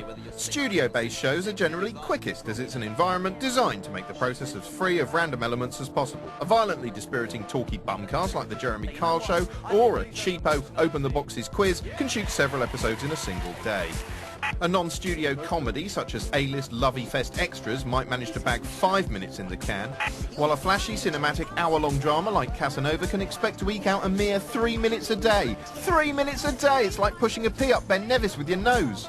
fun. Studio-based shows are generally quickest, as it's an environment designed to make the process as free of random elements as possible. A violently dispiriting talky bumcast like the Jeremy Kyle Show, or a cheapo open-the-boxes quiz can shoot several episodes in a single day. A non-studio comedy such as A-list Lovey Fest Extras might manage to bag 5 minutes in the can, while a flashy cinematic hour-long drama like Casanova can expect to eke out a mere 3 minutes a day. 3 minutes a day! It's like pushing a pea up Ben Nevis with your nose.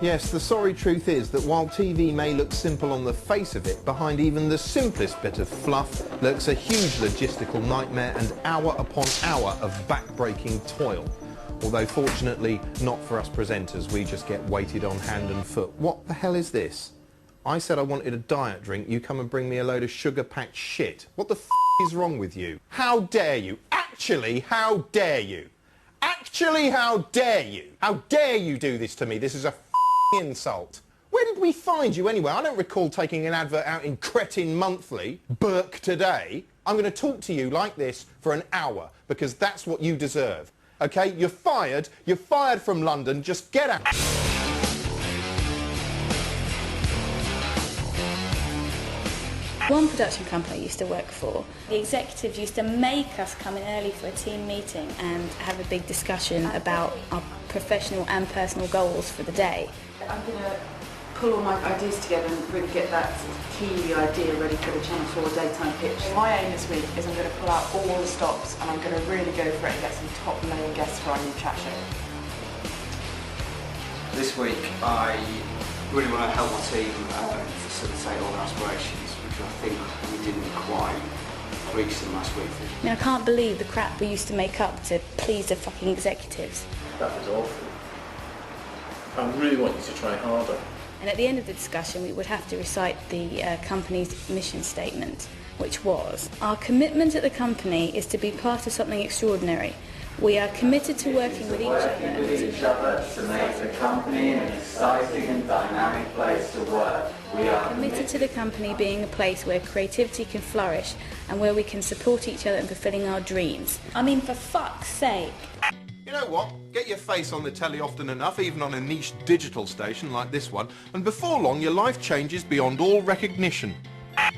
Yes, the sorry truth is that while TV may look simple on the face of it, behind even the simplest bit of fluff lurks a huge logistical nightmare and hour upon hour of back-breaking toil. Although fortunately not for us presenters, we just get weighted on hand and foot. What the hell is this? I said I wanted a diet drink, you come and bring me a load of sugar-packed shit. What the f*** is wrong with you? How dare you? Actually, how dare you? Actually, how dare you? How dare you do this to me? This is a f***ing insult. Where did we find you anyway? I don't recall taking an advert out in Cretin Monthly, Burke Today. I'm going to talk to you like this for an hour, because that's what you deserve. OK, you're fired from London, just get out. One production company I used to work for, the executives used to make us come in early for a team meeting and have a big discussion about our professional and personal goals for the day. I'm going to pull all my ideas together and really get that TV idea ready for the Channel 4 daytime pitch. My aim this week is I'm going to pull out all the stops and I'm going to really go for it and get some top name guests for our new chat show. This week I really want to help my team facilitate all their aspirations, which I think we didn't quite reach them last week. I mean, I can't believe the crap we used to make up to please the fucking executives. That was awful. I really want you to try harder. And at the end of the discussion, we would have to recite the company's mission statement, which was, our commitment at the company is to be part of something extraordinary. We are committed to working with each other to make the company an exciting and dynamic place to work. We are committed to the company being a place where creativity can flourish and where we can support each other in fulfilling our dreams. I mean, for fuck's sake. You know what? Get your face on the telly often enough, even on a niche digital station like this one, and before long your life changes beyond all recognition.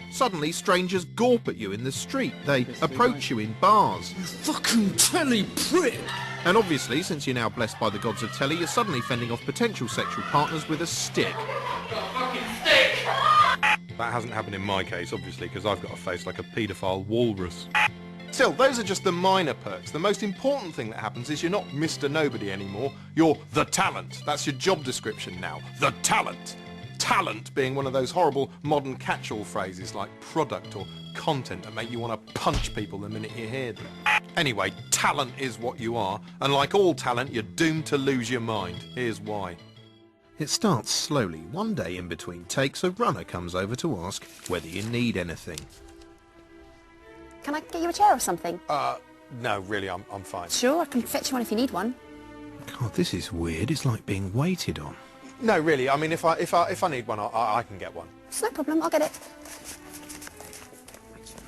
Suddenly strangers gawp at you in the street. They approach you in bars. You fucking telly prick! And obviously, since you're now blessed by the gods of telly, you're suddenly fending off potential sexual partners with a stick. Got a fucking stick! That hasn't happened in my case, obviously, because I've got a face like a paedophile walrus. Still, those are just the minor perks. The most important thing that happens is you're not Mr. Nobody anymore. You're the talent. That's your job description now. The talent. Talent being one of those horrible modern catch-all phrases like product or content that make you want to punch people the minute you hear them. Anyway, talent is what you are, and like all talent, you're doomed to lose your mind. Here's why. It starts slowly. One day in between takes, a runner comes over to ask whether you need anything. Can I get you a chair or something? No, really, I'm fine. Sure, I can fetch you one if you need one. God, this is weird. It's like being waited on. No, really, I mean, if I need one, I can get one. It's no problem, I'll get it.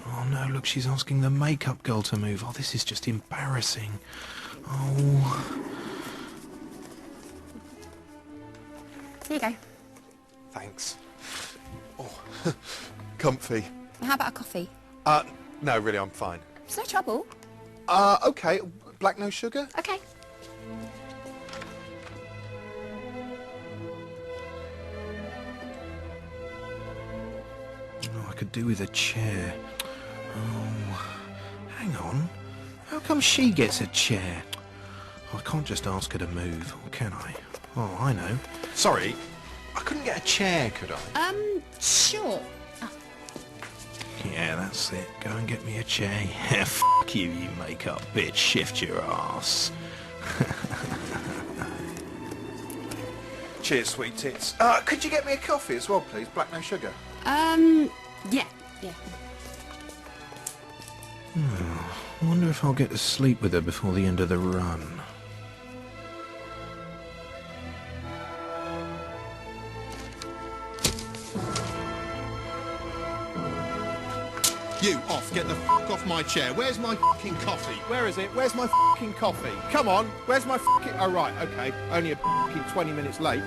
Oh no, look, she's asking the makeup girl to move. Oh, this is just embarrassing. Oh. Here you go. Thanks. Oh, comfy. How about a coffee? No, really, I'm fine. It's no trouble. Okay. Black, no sugar? Okay. Oh, I could do with a chair. Oh, hang on. How come she gets a chair? I can't just ask her to move, or can I? Oh, I know. Sorry, I couldn't get a chair, could I? Sure. Yeah, that's it. Go and get me a chair. Yeah, f*** you, you make-up bitch. Shift your ass. Cheers, sweet tits. Could you get me a coffee as well, please? Black, no sugar. Yeah. I wonder if I'll get to sleep with her before the end of the run. You, off. Get the f*** off my chair. Where's my f***ing coffee? Where is it? Where's my f***ing coffee? Come on. Where's my f***ing... Oh, right, okay. Only a f***ing 20 minutes late.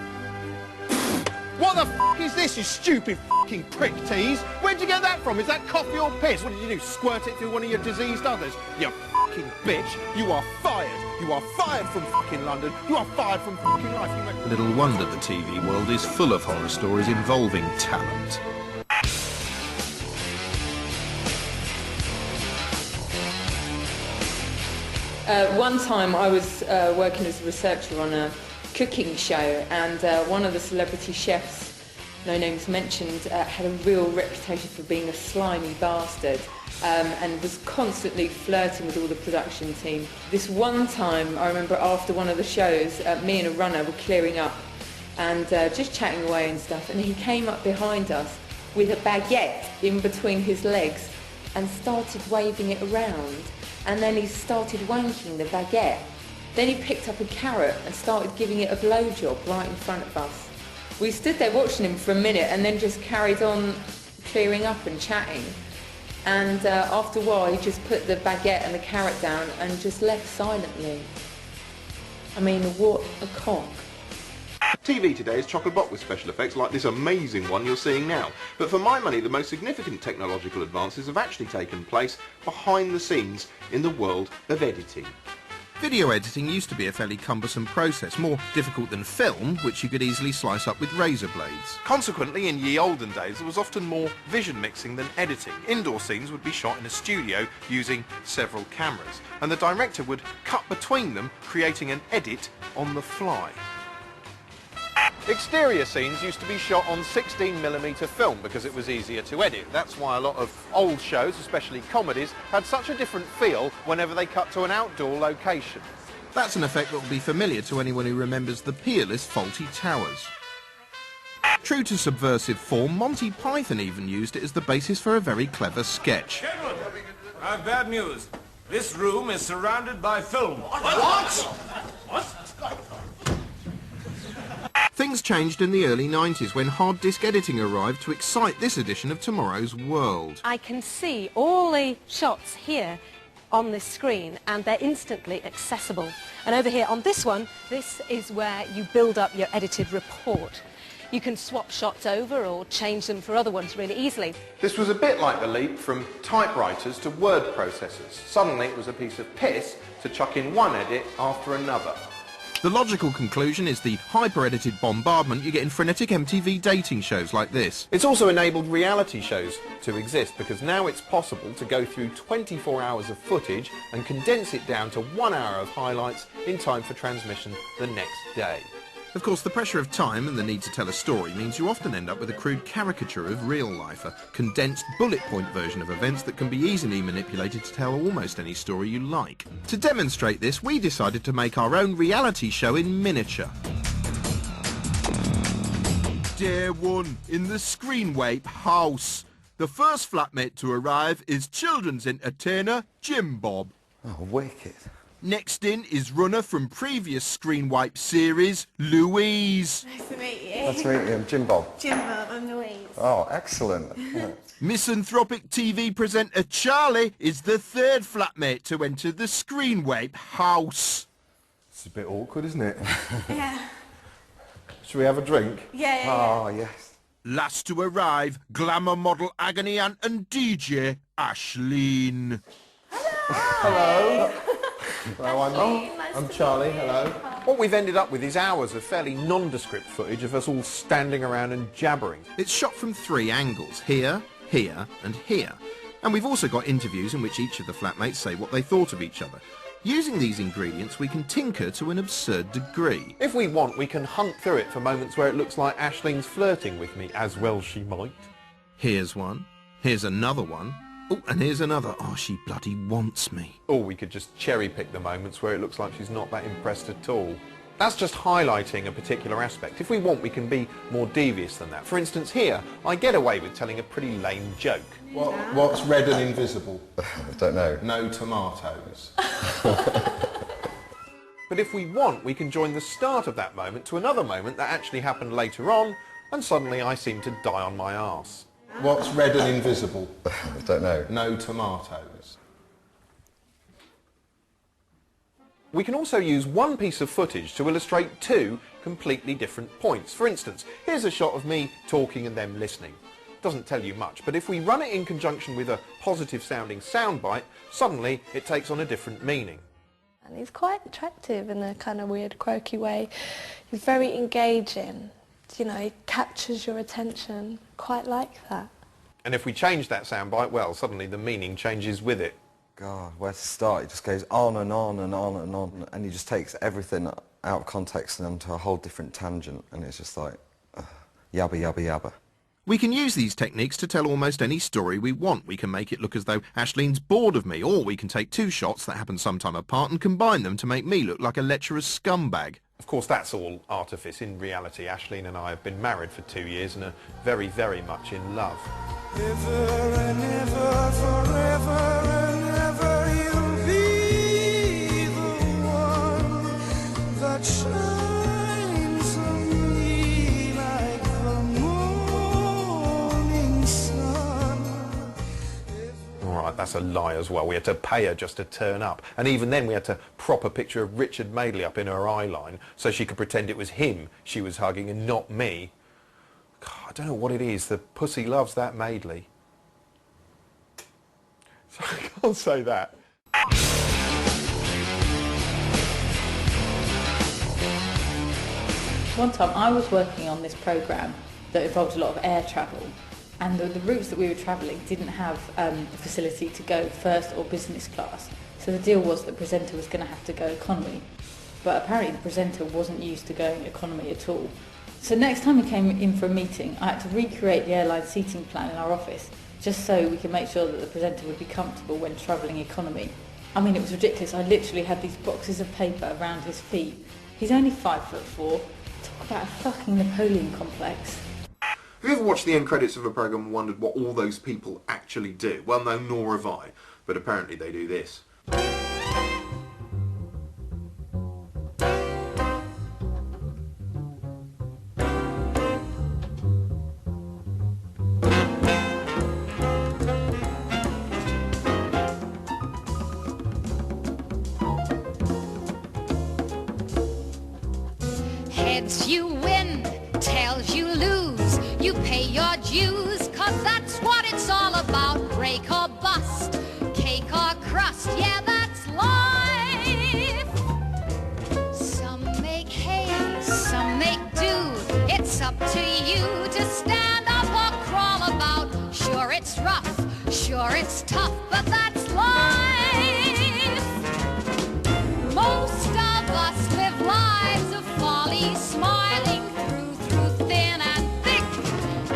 What the f*** is this, you stupid f***ing prick tease? Where'd you get that from? Is that coffee or piss? What did you do, squirt it through one of your diseased others? You f***ing bitch. You are fired. You are fired from f***ing London. You are fired from f***ing life. Little wonder the TV world is full of horror stories involving talent. One time I was working as a researcher on a cooking show, and one of the celebrity chefs, no names mentioned, had a real reputation for being a slimy bastard and was constantly flirting with all the production team. This one time, I remember after one of the shows, me and a runner were clearing up and just chatting away and stuff, and he came up behind us with a baguette in between his legs and started waving it around, and then he started wanking the baguette. Then he picked up a carrot and started giving it a blowjob right in front of us. We stood there watching him for a minute and then just carried on clearing up and chatting. And after a while he just put the baguette and the carrot down and just left silently. I mean, what a cock. TV today is chock-a-block with special effects like this amazing one you're seeing now. But for my money, the most significant technological advances have actually taken place behind the scenes in the world of editing. Video editing used to be a fairly cumbersome process, more difficult than film, which you could easily slice up with razor blades. Consequently, in ye olden days, there was often more vision mixing than editing. Indoor scenes would be shot in a studio using several cameras, and the director would cut between them, creating an edit on the fly. Exterior scenes used to be shot on 16mm film because it was easier to edit. That's why a lot of old shows, especially comedies, had such a different feel whenever they cut to an outdoor location. That's an effect that will be familiar to anyone who remembers the peerless Fawlty Towers. True to subversive form, Monty Python even used it as the basis for a very clever sketch. Gentlemen, I have bad news. This room is surrounded by film. What? Things changed in the early 90s when hard disk editing arrived to excite this edition of tomorrow's world. I can see all the shots here on this screen and they're instantly accessible. And over here on this one, this is where you build up your edited report. You can swap shots over or change them for other ones really easily. This was a bit like the leap from typewriters to word processors. Suddenly it was a piece of piss to chuck in one edit after another. The logical conclusion is the hyper-edited bombardment you get in frenetic MTV dating shows like this. It's also enabled reality shows to exist because now it's possible to go through 24 hours of footage and condense it down to 1 hour of highlights in time for transmission the next day. Of course, the pressure of time and the need to tell a story means you often end up with a crude caricature of real life, a condensed bullet point version of events that can be easily manipulated to tell almost any story you like. To demonstrate this, we decided to make our own reality show in miniature. Day 1 in the Screenwipe house. The first flatmate to arrive is children's entertainer Jim Bob. Oh, wicked. Next in is runner from previous Screenwipe series, Louise. Nice to meet you. Nice to meet you. I'm Jim Bob. Jim Bob, I'm Louise. Oh, excellent. Misanthropic TV presenter Charlie is the third flatmate to enter the Screenwipe house. It's a bit awkward, isn't it? Yeah. Should we have a drink? Yeah. Oh, yes. Last to arrive, glamour model Agony Aunt and DJ Ashleen. Hello. Hello, I'm Charlie, hello. What we've ended up with is hours of fairly nondescript footage of us all standing around and jabbering. It's shot from 3 angles, here, here and here. And we've also got interviews in which each of the flatmates say what they thought of each other. Using these ingredients, we can tinker to an absurd degree. If we want, we can hunt through it for moments where it looks like Ashleen's flirting with me, as well she might. Here's one. Here's another one. Oh, and here's another. Oh, she bloody wants me. Or we could just cherry-pick the moments where it looks like she's not that impressed at all. That's just highlighting a particular aspect. If we want, we can be more devious than that. For instance, here, I get away with telling a pretty lame joke. What's red and invisible? I don't know. No tomatoes. But if we want, we can join the start of that moment to another moment that actually happened later on, and suddenly I seem to die on my arse. What's red and invisible? I don't know. No tomatoes. We can also use one piece of footage to illustrate 2 completely different points. For instance, here's a shot of me talking and them listening. Doesn't tell you much, but if we run it in conjunction with a positive sounding soundbite, suddenly it takes on a different meaning. And he's quite attractive in a kind of weird, quirky way. He's very engaging. You know, he captures your attention. Quite like that. And if we change that soundbite, well, suddenly the meaning changes with it. God, where to start? It just goes on and on and on and on, and he just takes everything out of context and onto a whole different tangent, and it's just like, yabba, yabba, yabba. We can use these techniques to tell almost any story we want. We can make it look as though Aislinn's bored of me, or we can take two shots that happen sometime apart and combine them to make me look like a lecherous scumbag. Of course, that's all artifice. In reality, Aislinn and I have been married for 2 years and are very, very much in love. Ever and ever, forever and ever, you'll be the one that shines on me like the morning sun. All right, that's a lie as well. We had to pay her just to turn up. And even then we had to prop a picture of Richard Madeley up in her eye line so she could pretend it was him she was hugging and not me. God, I don't know what it is. The pussy loves that Madeley. So I can't say that. One time I was working on this programme that involved a lot of air travel, and the routes that we were travelling didn't have the facility to go first or business class. So the deal was that the presenter was going to have to go economy. But apparently the presenter wasn't used to going economy at all. So next time we came in for a meeting, I had to recreate the airline seating plan in our office, just so we could make sure that the presenter would be comfortable when travelling economy. I mean, it was ridiculous. I literally had these boxes of paper around his feet. He's only 5'4". Talk about a fucking Napoleon complex. Have you ever watched the end credits of a programme and wondered what all those people actually do? Well, no, nor have I. But apparently they do this. Heads you win, tails you lose. You pay your dues, 'cause that's what it's all about. Break or bust, cake or crust, yeah, that's life. Some make hay, some make do. It's up to you to stand up or crawl about. Sure it's rough, sure it's tough, but that's life. Most of us live lives of folly, smiling through thin and thick.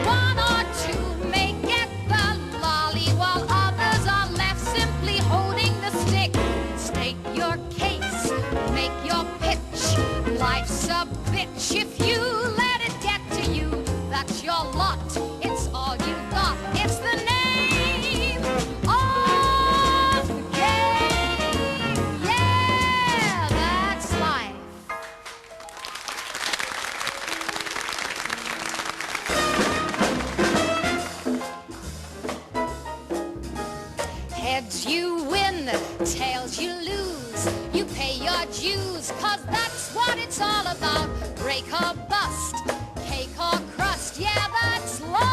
One or two may get the lolly, while others are left simply holding the stick. State your case, make your pitch. Life's a bitch if you let it get to you. That's your lot, it's all you got. It's the name of the game. Yeah, that's life. Heads you win, tails you lose. You pay your dues, 'cause that's what it's all about. Break or bust, cake or crust, yeah, that's life.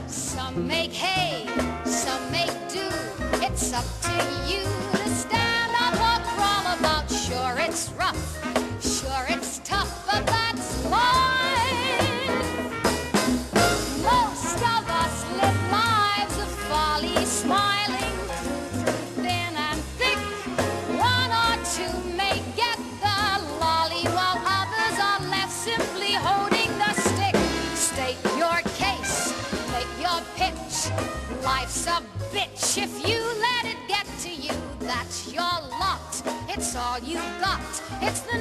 Some make hay, some make do. It's up to you to stand up or crawl about. Sure it's rough, sure it's tough, but that's life. Most of us live lives of folly, smiling through thin and thick. One or two may get the lolly, while others are left simply holding the stick. State your case, make your pitch. Life's a bitch if you let it get to you. That's your lot, it's all you got. It's the